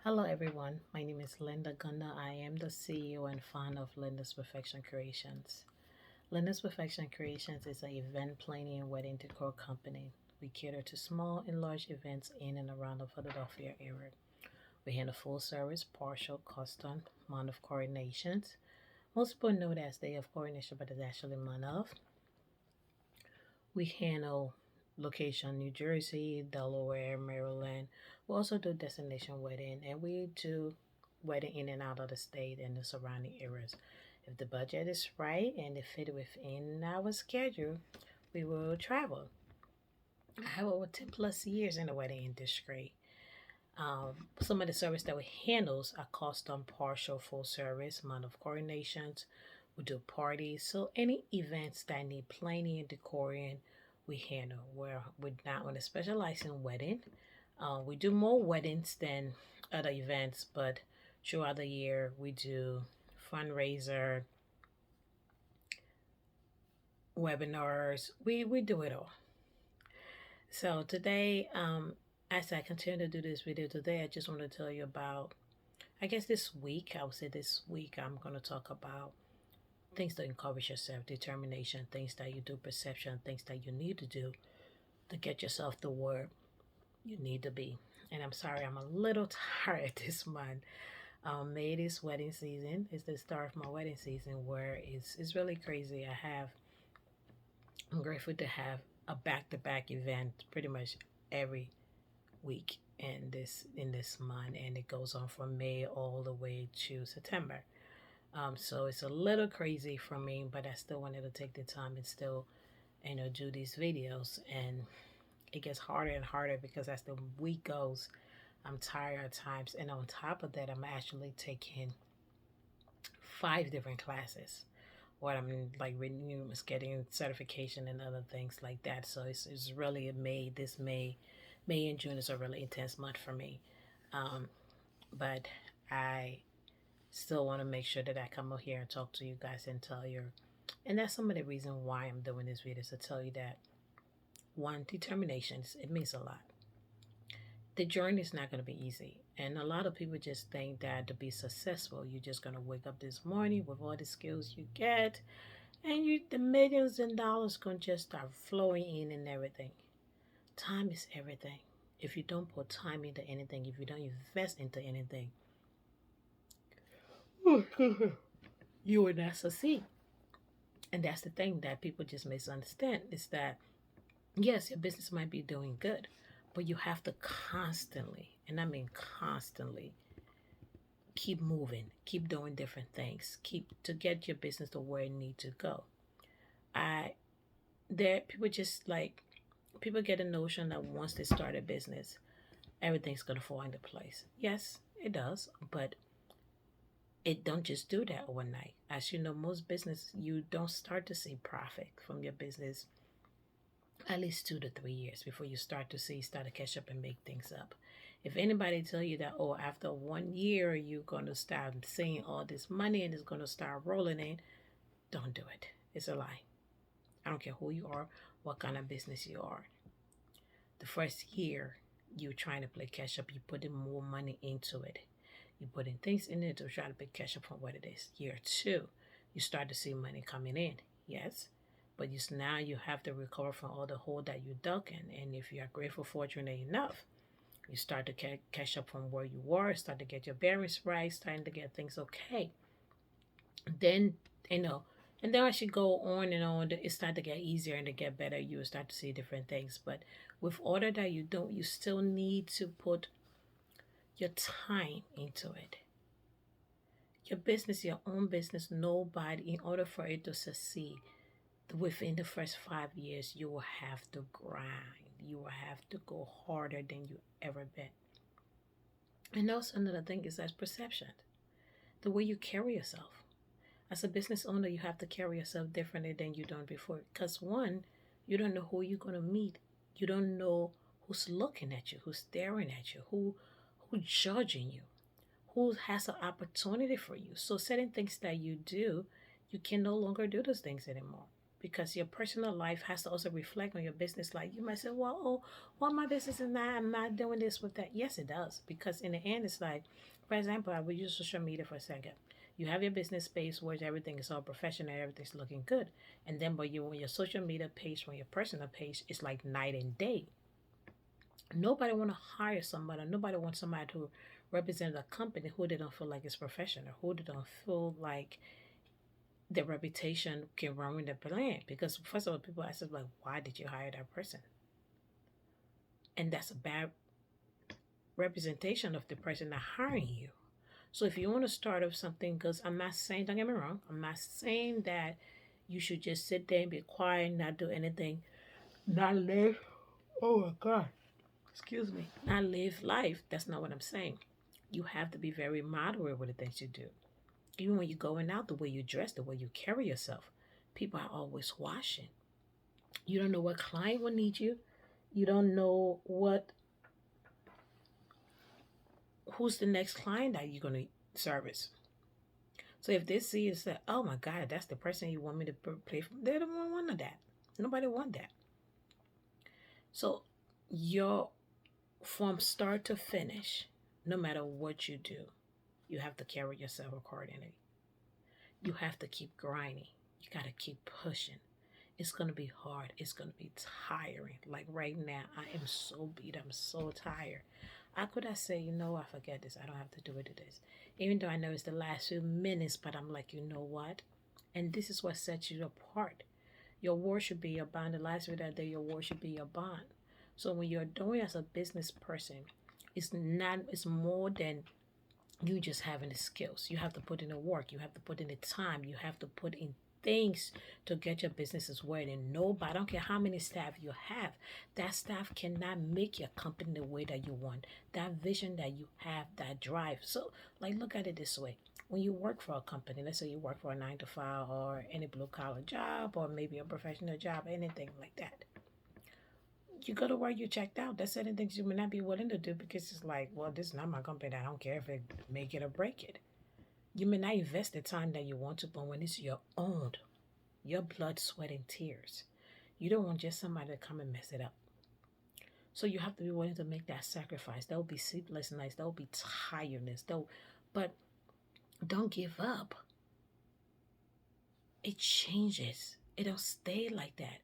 Hello, everyone. My name is Linda Gunda. I am the CEO and founder of Linda's Perfection Creations. Linda's Perfection Creations is an event planning and wedding decor company. We cater to small and large events in and around the Philadelphia area. We handle full service, partial, custom, month of coordinations. Most people know that as day of coordination, but it's actually month of. We handle location New Jersey, Delaware, Maryland. We also do destination wedding and we do wedding in and out of the state and the surrounding areas. If the budget is right and it fit within our schedule, we will travel. I have over 10 plus years in the wedding industry. Some of the service that we handles are custom, partial, full service, month of coordinations. We do parties, so any events that need planning and decoring, we handle. We're not going to specialize in wedding. We do more weddings than other events, but throughout the year we do fundraiser, webinars. We do it all. So today, as I continue to do this video today, I just want to tell you about. I guess this week, I would say this week, I'm going to talk about things to encourage yourself, determination, things that you do, perception, things that you need to do to get yourself to where you need to be. And I'm sorry, I'm a little tired this month. May is wedding season. It's the start of my wedding season where it's really crazy. I'm grateful to have a back-to-back event pretty much every week in this month, and it goes on from May all the way to September. So it's a little crazy for me, but I still wanted to take the time and still, do these videos. And it gets harder and harder because as the week goes, I'm tired at times. And on top of that, I'm actually taking 5 different classes. What I'm like renewing is getting certification and other things like that. So it's really a May. This May and June is a really intense month for me. Um, but I still want to make sure that I come up here and talk to you guys and tell you. And that's some of the reason why I'm doing this video, is to tell you that one, determination, it means a lot. The journey is not going to be easy. And a lot of people just think that to be successful, you're just going to wake up this morning with all the skills you get and the millions and dollars going to just start flowing in and everything. Time is everything. If you don't put time into anything, if you don't invest into anything, you will not succeed. And that's the thing that people just misunderstand, is that yes, your business might be doing good, but you have to constantly, and I mean constantly, keep moving, keep doing different things, keep to get your business to where it needs to go. I there people just like people get a notion that once they start a business, everything's gonna fall into place. Yes, it does, but it don't just do that overnight. As you know, most business you don't start to see profit from your business at least 2 to 3 years before you start to catch up and make things up. If anybody tell you that, oh, after 1 year you're gonna start seeing all this money and it's gonna start rolling in, don't do it. It's a lie. I don't care who you are, what kind of business you are. The first year you're trying to play catch up, you put in more money into it. You put in things in it to try to play catch up from what it is. Year two, you start to see money coming in. Yes, but now you have to recover from all the hole that you dug in. And if you are grateful, fortunate enough, you start to catch up from where you were, start to get your bearings right, starting to get things okay. Then, you know, and then as you go on and on, it start to get easier and to get better. You will start to see different things. But with order that you don't, you still need to put your time into it. Your business, your own business, nobody, in order for it to succeed, within the first 5 years, you will have to grind. You will have to go harder than you ever been. And also another thing is that perception, the way you carry yourself. As a business owner, you have to carry yourself differently than you done before. Because one, you don't know who you're gonna meet. You don't know who's looking at you, who's staring at you, who's judging you, who has an opportunity for you. So certain things that you do, you can no longer do those things anymore. because your personal life has to also reflect on your business life. You might say, well, oh, well, my business is not, I'm not doing this with that. Yes, it does. Because in the end, it's like, for example, I will use social media for a second. You have your business space where everything is all professional, everything's looking good. And then but you on your social media page, on your personal page, it's like night and day. Nobody want to hire somebody. Nobody wants somebody to represent a company who they don't feel like is professional, who they don't feel like their reputation can run with the brand. Because first of all, people ask us like, why did you hire that person? And that's a bad representation of the person that hiring you. So if you want to start off something, because I'm not saying, don't get me wrong, I'm not saying that you should just sit there and be quiet, not do anything, not live. Oh my God, excuse me. Not live life. That's not what I'm saying. You have to be very moderate with the things you do. Even when you're going out, the way you dress, the way you carry yourself, people are always watching. You don't know what client will need you. You don't know who's the next client that you're gonna service. So if they see you say, "Oh my God, that's the person you want me to play for," they don't want that. Nobody want that. So your from start to finish, no matter what you do, you have to carry yourself accordingly. You have to keep grinding. You gotta keep pushing. It's gonna be hard. It's gonna be tiring. Like right now, I am so beat. I'm so tired. I could have said, you know, I forget this. I don't have to do it to this. Even though I know it's the last few minutes, but I'm like, you know what? And this is what sets you apart. Your word should be your bond. The last of that day, your word should be your bond. So when you're doing as a business person, it's more than you just having the skills. You have to put in the work. You have to put in the time. You have to put in things to get your businesses working. Nobody, I don't care how many staff you have, that staff cannot make your company the way that you want. That vision that you have, that drive. So, like, look at it this way. When you work for a company, let's say you work for a 9 to 5 or any blue collar job or maybe a professional job, anything like that, you go to work, you checked out. That's certain things you may not be willing to do because it's like, well, this is not my company. I don't care if it make it or break it. You may not invest the time that you want to, but when it's your own, your blood, sweat, and tears, you don't want just somebody to come and mess it up. So you have to be willing to make that sacrifice. There will be sleepless nights. There will be tiredness. But don't give up. It changes. It don't stay like that.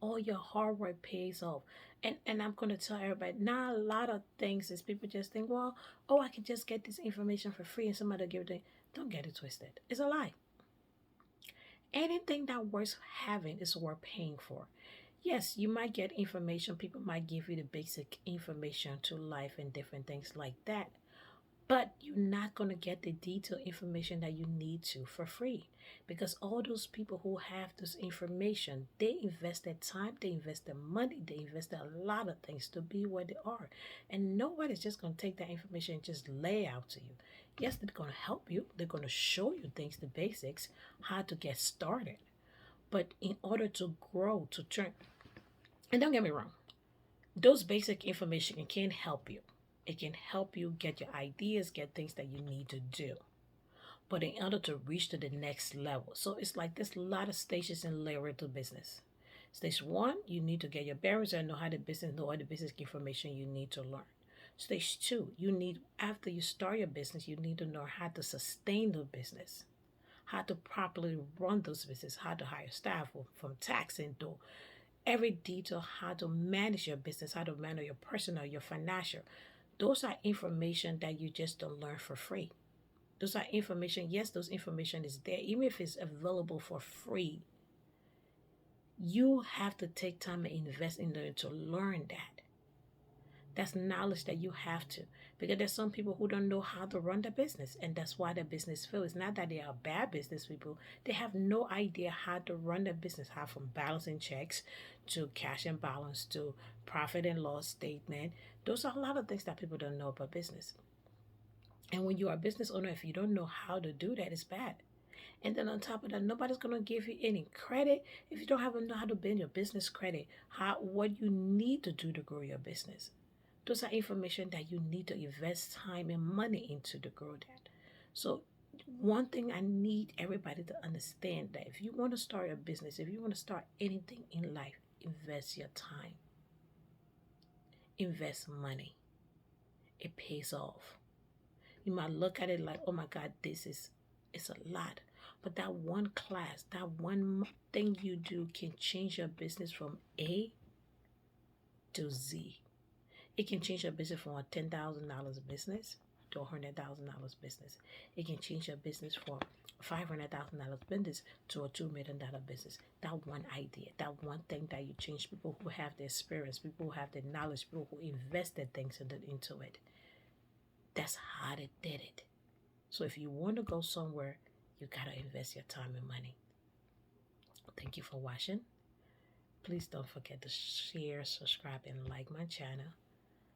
All your hard work pays off. And I'm gonna tell everybody, not a lot of things is people just think, well, oh, I can just get this information for free and somebody will give it to you. Don't get it twisted. It's a lie. Anything that worth having is worth paying for. Yes, you might get information. People might give you the basic information to life and different things like that. But you're not going to get the detailed information that you need to for free because all those people who have this information, they invest their time, they invest their money, they invest a lot of things to be where they are. And nobody's just going to take that information and just lay out to you. Yes, they're going to help you, they're going to show you things, the basics, how to get started. But in order to grow, to turn, and don't get me wrong, those basic information can help you. It can help you get your ideas, get things that you need to do. But in order to reach to the next level, so it's like there's a lot of stages and layers to business. Stage one, you need to get your bearings and know how the business, know all the business information you need to learn. Stage two, you need after you start your business, you need to know how to sustain the business, how to properly run those business, how to hire staff from taxing to every detail, how to manage your business, how to manage your personal, your financial. Those are information that you just don't learn for free. Those are information, yes, those information is there. Even if it's available for free, you have to take time and invest in order to learn that. That's knowledge that you have to. Because there's some people who don't know how to run their business, and that's why their business fails. It's not that they are bad business people. They have no idea how to run their business, how from balancing checks to cash and balance to profit and loss statement. Those are a lot of things that people don't know about business. And when you are a business owner, if you don't know how to do that, it's bad. And then on top of that, nobody's gonna give you any credit if you don't have know how to build your business credit. How what you need to do to grow your business. Those are information that you need to invest time and money into to grow that. So One thing I need everybody to understand, that if you want to start a business, if you want to start anything in life, invest your time, invest money. It pays off. You might look at it like, oh my God, it's a lot. But that one class, that one thing you do can change your business from A to Z. It can change your business from a $10,000 business to a $100,000 business. It can change your business from $500,000 business to a $2 million business. That one idea, that one thing that you change, people who have the experience, people who have the knowledge, people who invested things into it. That's how they did it. So if you want to go somewhere, you gotta invest your time and money. Thank you for watching. Please don't forget to share, subscribe, and like my channel.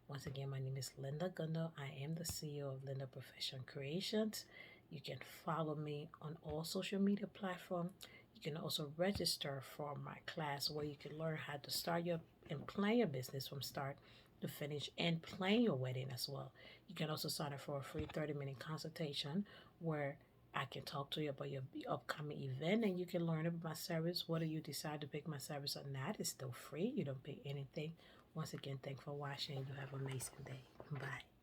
Once again, my name is Linda Gundo. I am the CEO of Linda Perfection Creations. You can follow me on all social media platforms. You can also register for my class where you can learn how to start your and plan your business from start to finish and plan your wedding as well. You can also sign up for a free 30-minute consultation where I can talk to you about your upcoming event and you can learn about my service. Whether you decide to pick my service or not, it's still free. You don't pay anything. Once again, thanks for watching. You have an amazing day. Bye.